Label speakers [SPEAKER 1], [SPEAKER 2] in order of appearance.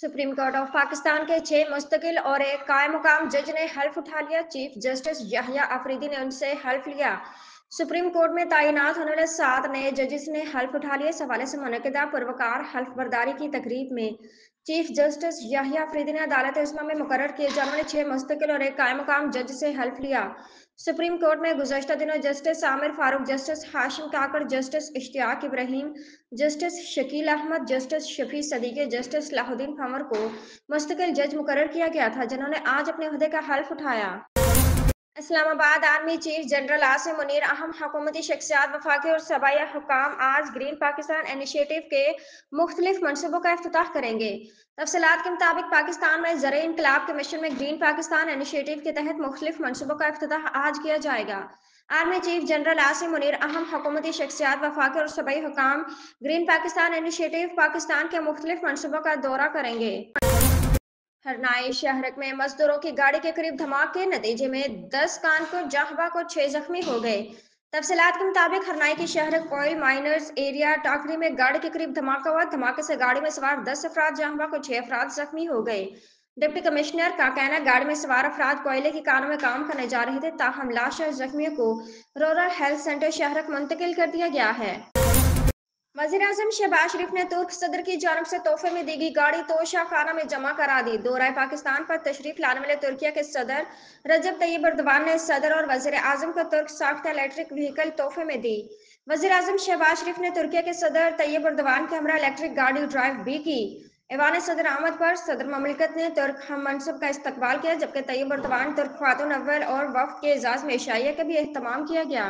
[SPEAKER 1] Supreme court of Pakistan के 6 मुस्तकिल और एक कायम मुकाम जज ने हल्फ उठा लिया। चीफ जस्टिस याहिया अफरीदी ने उनसे हल्फ लिया। सुप्रीम कोर्ट में तैनात होने वाले 7 नए जजेस ने हल्फ उठा लिया। इस हवाले से मुनक्किदा पुरवकार हल्फ बर्दारी की तकरीब में चीफ जस्टिस याहिया अफरीदी ने अदालत उस्मा में मुकर्रर किए जाने वाले 6 मुस्तकिल और एक कायम मुकाम जज से हल्फ लिया। सुप्रीम कोर्ट में गुज़श्ता दिनों justice Aamir Farooq, justice Hashim Kakar, justice Ishtiaq Ibrahim, justice Shakeel Ahmed, justice Shafi Siddiqui, justice Salahuddin फमर को मुस्तकिल जज मुकर्रर किया गया था, जिन्होंने आज अपने ओहदे का हल्फ उठाया। Islamabad army chief general Asim Munir, अहम हुकूमती शख्सियात, वफाकी और सूबाई हुकाम आज ग्रीन पाकिस्तान इनिशिएटिव के मुख्तलिफ मनसूबों का इफ्तिताह करेंगे। तफसीलात के मुताबिक पाकिस्तान में ज़र इनकलाब के मिशन में ग्रीन पाकिस्तान इनिशिएटिव के तहत मुख्तलिफ मनसूबों का इफ्तिताह आज किया जाएगा। Army chief general Asim Munir, अहम हुकूमती शख्सियात, वफाकी और सूबाई हुकाम ग्रीन पाकिस्तान इनिशिएटिव पाकिस्तान के मुख्तलिफ मनसूबों का दौरा करेंगे। हरनाई शहर में मजदूरों की गाड़ी के करीब धमाके के नतीजे में 10 कानपुर जहां को 6 जख्मी हो गए। तफसीलात के मुताबिक हरनाई की शहर कोयल माइनर्स एरिया टाकरी में गाड़ी के करीब धमाका हुआ। धमाके से गाड़ी में सवार 10 अफराद जहां को 6 अफराद जख्मी हो गए। डिप्टी कमिश्नर का कहना, गाड़ी में सवार अफराद कोयले की कानों में काम करने जा रहे थे, ताहम लाश और जख्मियों को रूरल हेल्थ सेंटर शहर मुंतकिल कर दिया गया है। वज़ीर-ए-आज़म शहबाज शरीफ ने तुर्क सदर की जानिब से तोहफे में दी गई गाड़ी तोशा खाना में जमा करा दी। दौरा पाकिस्तान पर तशरीफ लाने वाले तुर्किया के सदर रजब तैयब एर्दोगान ने सदर और वज़ीर-ए-आज़म को तुर्क सॉफ्ट इलेक्ट्रिक व्हीकल तोहफे में दी। वज़ीर-ए-आज़म शहबाज शरीफ ने तुर्किया के सदर तैयब एर्दोगान के हमरा इलेक्ट्रिक गाड़ी ड्राइव भी की। ऐवान सदर आमद पर सदर ममलिकत ने तुर्क हम मनसब का इस्तकबाल किया, जबकि तैयब एर्दोगान तुर्क खातून अव्वल और वफ्द के एजाज में शाइया का भी एहतमाम किया गया।